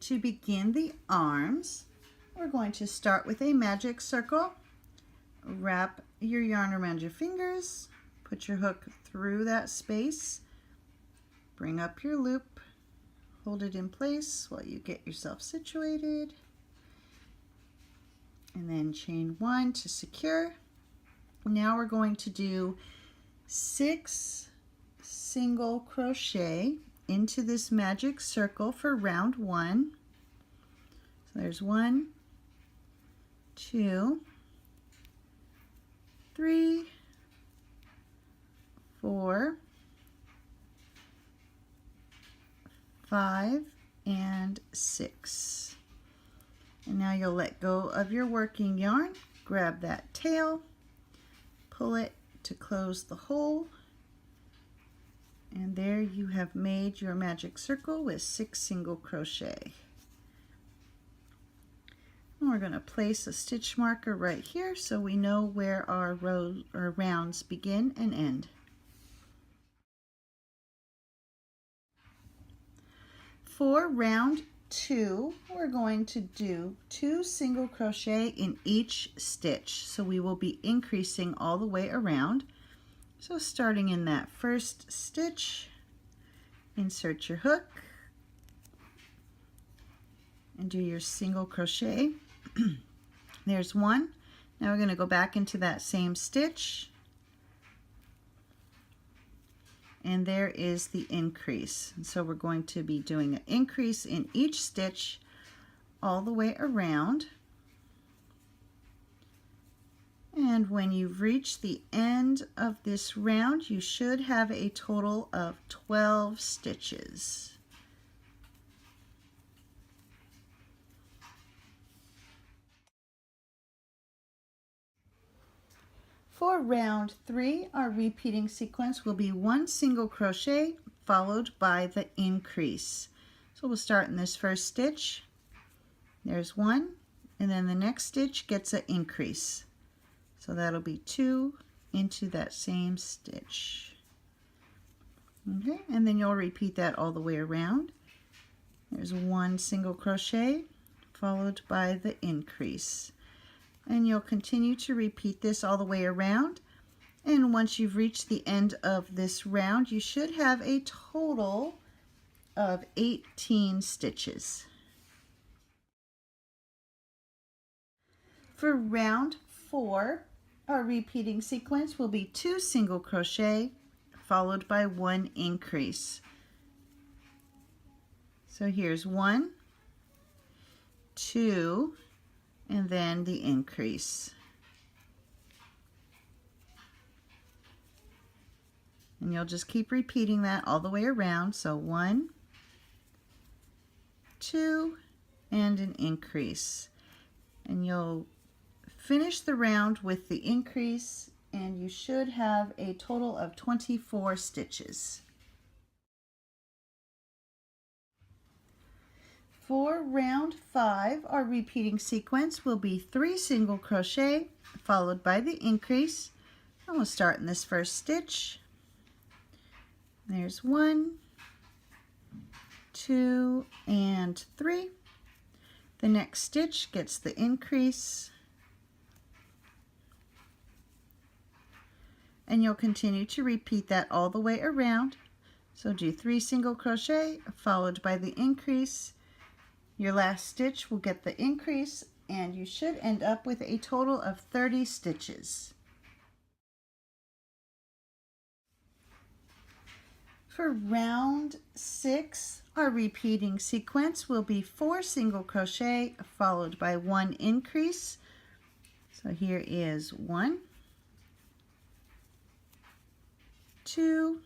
to begin the arms, we're going to start with a magic circle. Wrap your yarn around your fingers, put your hook through that space, bring up your loop, hold it in place while you get yourself situated, and then chain 1 to secure. Now we're going to do 6 single crochet into this magic circle for round 1. So there's 1, 2, 3, 4, 5, and 6. And now you'll let go of your working yarn, grab that tail, pull it to close the hole, and there you have made your magic circle with 6 single crochet. And we're going to place a stitch marker right here so we know where our rows or rounds begin and end. For round 2, we're going to do 2 single crochet in each stitch, so we will be increasing all the way around. So starting in that first stitch, insert your hook and do your single crochet. There's 1. Now we're going to go back into that same stitch, and there is the increase. And so we're going to be doing an increase in each stitch all the way around. And when you've reached the end of this round, you should have a total of 12 stitches. For round 3, our repeating sequence will be 1 single crochet followed by the increase. So we'll start in this first stitch. There's 1, and then the next stitch gets an increase. So that'll be 2 into that same stitch. Okay, and then you'll repeat that all the way around. There's 1 single crochet followed by the increase. And you'll continue to repeat this all the way around. And once you've reached the end of this round, you should have a total of 18 stitches. For round 4, our repeating sequence will be 2 single crochet followed by 1 increase. So here's 1, 2, and then the increase. And you'll just keep repeating that all the way around. So 1, 2, and an increase. And you'll finish the round with the increase, and you should have a total of 24 stitches. For round 5, our repeating sequence will be 3 single crochet followed by the increase. And we'll start in this first stitch. There's 1, 2, and 3. The next stitch gets the increase. And you'll continue to repeat that all the way around. So do 3 single crochet followed by the increase. Your last stitch will get the increase, and you should end up with a total of 30 stitches. For round 6, our repeating sequence will be 4 single crochet followed by 1 increase. So here is 1, 2,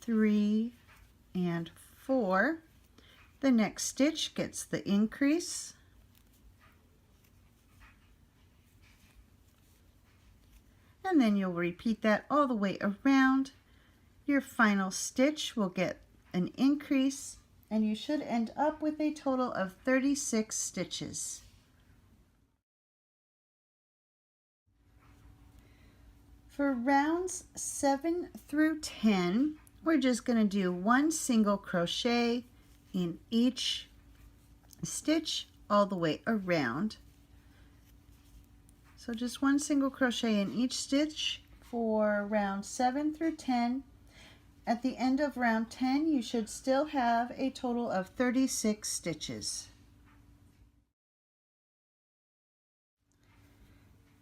3, and 4. The next stitch gets the increase. And then you'll repeat that all the way around. Your final stitch will get an increase, and you should end up with a total of 36 stitches. For rounds 7 through 10, we're just going to do 1 single crochet in each stitch all the way around. So just one single crochet in each stitch for round 7 through 10. At the end of round 10, you should still have a total of 36 stitches.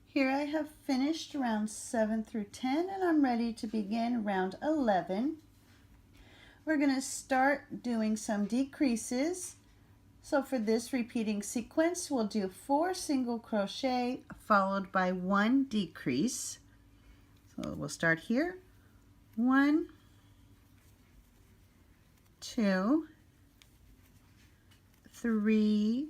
Here I have finished round 7 through 10, and I'm ready to begin round 11. We're going to start doing some decreases. So for this repeating sequence, we'll do 4 single crochet followed by 1 decrease. So we'll start here. 1, 2, 3,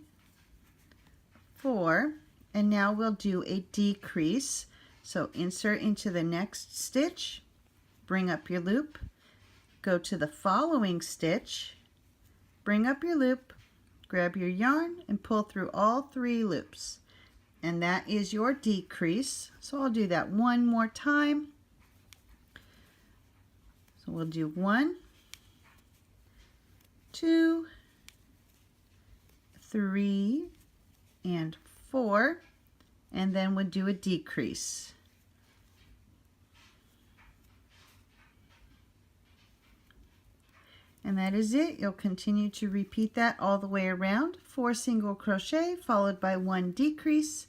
4, and now we'll do a decrease. So insert into the next stitch, bring up your loop, go to the following stitch, bring up your loop, grab your yarn and pull through all 3 loops, and that is your decrease. So I'll do that one more time. So we'll do 1, 2, 3, and 4, and then we'll do a decrease. And that is it. You'll continue to repeat that all the way around. 4 single crochet followed by 1 decrease.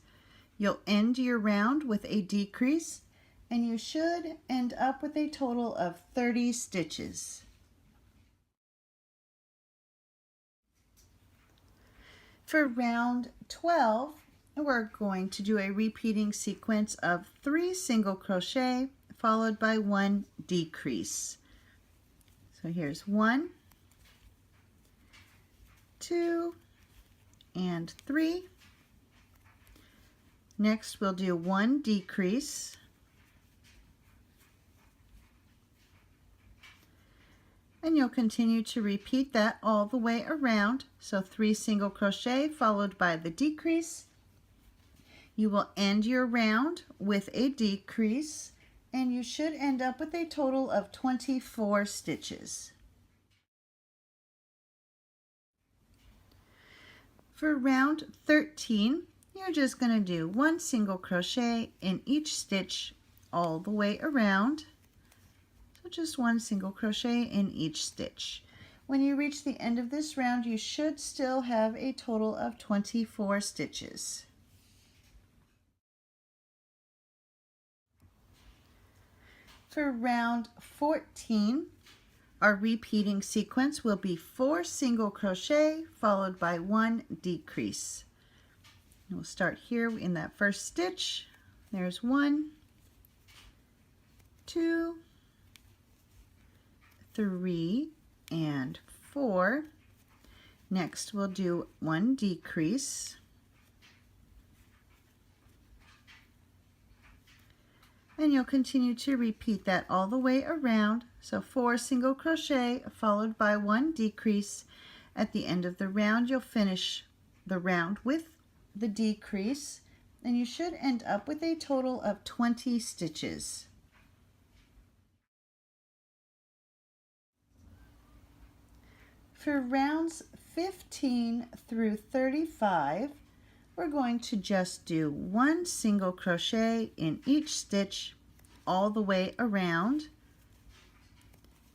You'll end your round with a decrease, and you should end up with a total of 30 stitches. For round 12, we're going to do a repeating sequence of 3 single crochet followed by 1 decrease. So here's 1, 2, and 3. Next we'll do 1 decrease. And you'll continue to repeat that all the way around. So 3 single crochet followed by the decrease. You will end your round with a decrease, and you should end up with a total of 24 stitches. For round 13, you're just going to do 1 single crochet in each stitch all the way around. So just 1 single crochet in each stitch. When you reach the end of this round, you should still have a total of 24 stitches. For round 14, our repeating sequence will be 4 single crochet followed by 1 decrease. And we'll start here in that first stitch. There's 1, 2, 3, and 4. Next we'll do 1 decrease. And you'll continue to repeat that all the way around. So 4 single crochet followed by 1 decrease. At the end of the round, you'll finish the round with the decrease, and you should end up with a total of 20 stitches. For rounds 15 through 35, we're going to just do 1 single crochet in each stitch all the way around.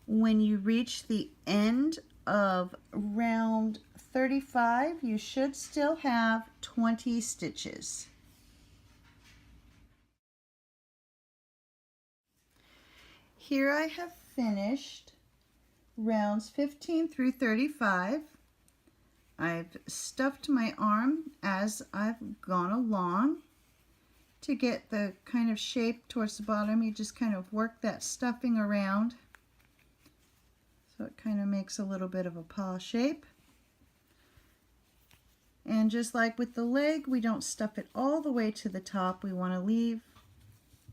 When you reach the end of round 35, you should still have 20 stitches. Here I have finished rounds 15 through 35. I've stuffed my arm as I've gone along. To get the kind of shape towards the bottom, you just kind of work that stuffing around so it kind of makes a little bit of a paw shape. And just like with the leg, we don't stuff it all the way to the top. We want to leave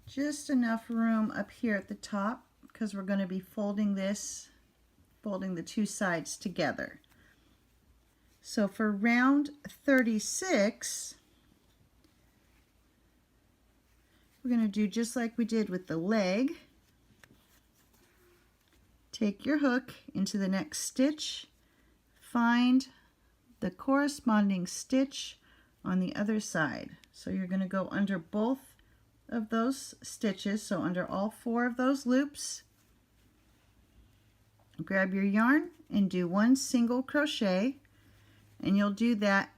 just enough room up here at the top because we're going to be folding the 2 sides together. So for round 36, we're going to do just like we did with the leg. Take your hook into the next stitch, find the corresponding stitch on the other side. So you're going to go under both of those stitches, so under all 4 of those loops. Grab your yarn and do 1 single crochet, and you'll do that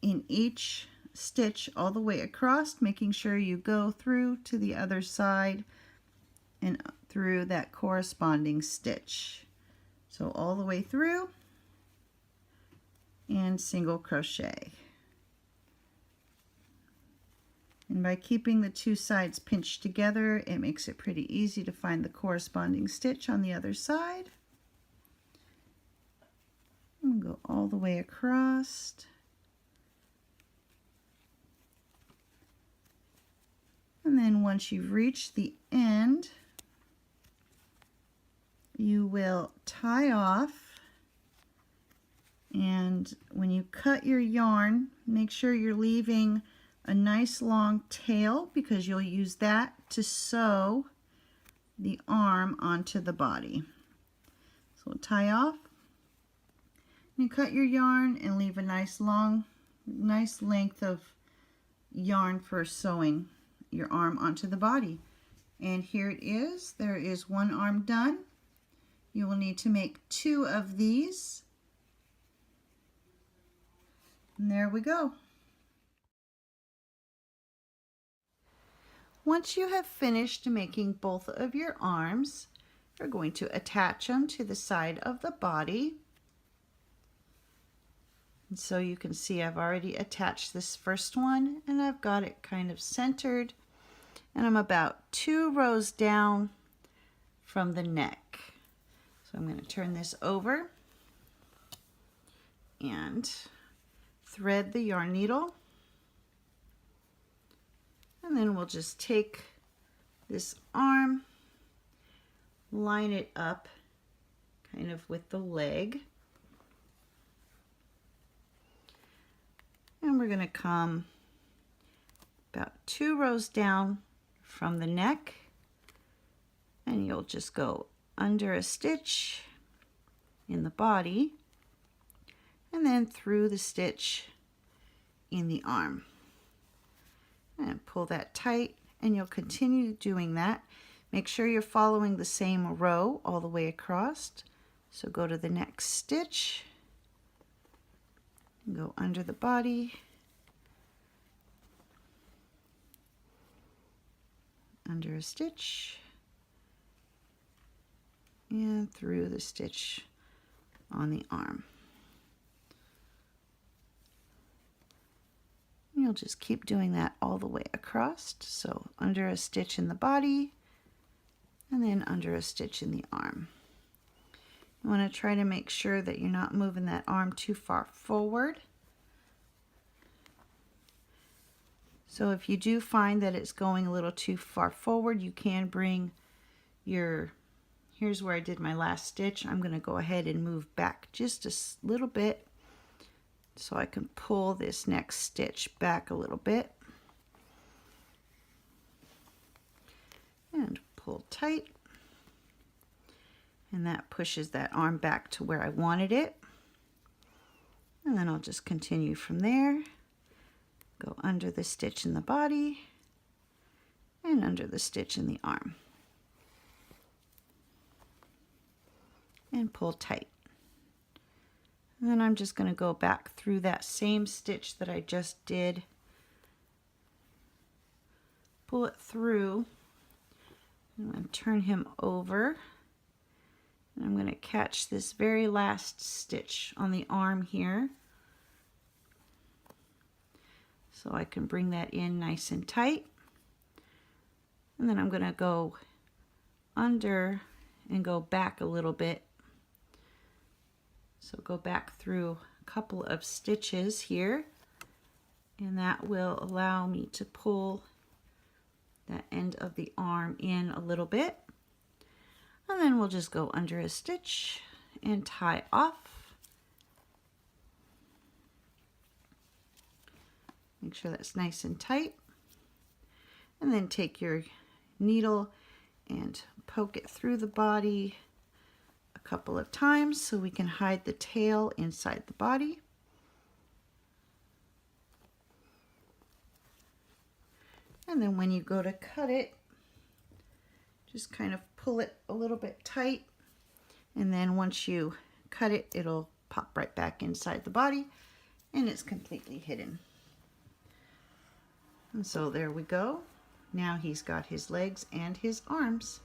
in each stitch all the way across, making sure you go through to the other side and through that corresponding stitch. So all the way through and single crochet. And by keeping the 2 sides pinched together, it makes it pretty easy to find the corresponding stitch on the other side. And go all the way across. And then once you've reached the end, you will tie off. And when you cut your yarn, make sure you're leaving a nice long tail, because you'll use that to sew the arm onto the body. So we'll tie off. You cut your yarn and leave a nice length of yarn for sewing your arm onto the body. And here it is. There is 1 arm done. You will need to make 2 of these. And there we go. Once you have finished making both of your arms, you're going to attach them to the side of the body. And so you can see I've already attached this first one, and I've got it kind of centered, and I'm about 2 rows down from the neck. So I'm going to turn this over and thread the yarn needle. And then we'll just take this arm, line it up kind of with the leg. And we're going to come about 2 rows down from the neck, and you'll just go under a stitch in the body and then through the stitch in the arm. And pull that tight, and you'll continue doing that. Make sure you're following the same row all the way across. So go to the next stitch, go under the body, under a stitch, and through the stitch on the arm. You'll just keep doing that all the way across. So under a stitch in the body, and then under a stitch in the arm. You want to try to make sure that you're not moving that arm too far forward. So if you do find that it's going a little too far forward, you can bring your, here's where I did my last stitch. I'm going to go ahead and move back just a little bit, so I can pull this next stitch back a little bit and pull tight, and that pushes that arm back to where I wanted it. And then I'll just continue from there, go under the stitch in the body and under the stitch in the arm, and pull tight. And then I'm just going to go back through that same stitch that I just did, pull it through, and I'm turn him over, and I'm going to catch this very last stitch on the arm here, so I can bring that in nice and tight. And then I'm going to go under and go back a little bit. So go back through a couple of stitches here, and that will allow me to pull that end of the arm in a little bit. And then we'll just go under a stitch and tie off. Make sure that's nice and tight. And then take your needle and poke it through the body a couple of times so we can hide the tail inside the body. And then when you go to cut it, just kind of pull it a little bit tight. And then once you cut it, it'll pop right back inside the body and it's completely hidden. And so there we go. Now he's got his legs and his arms.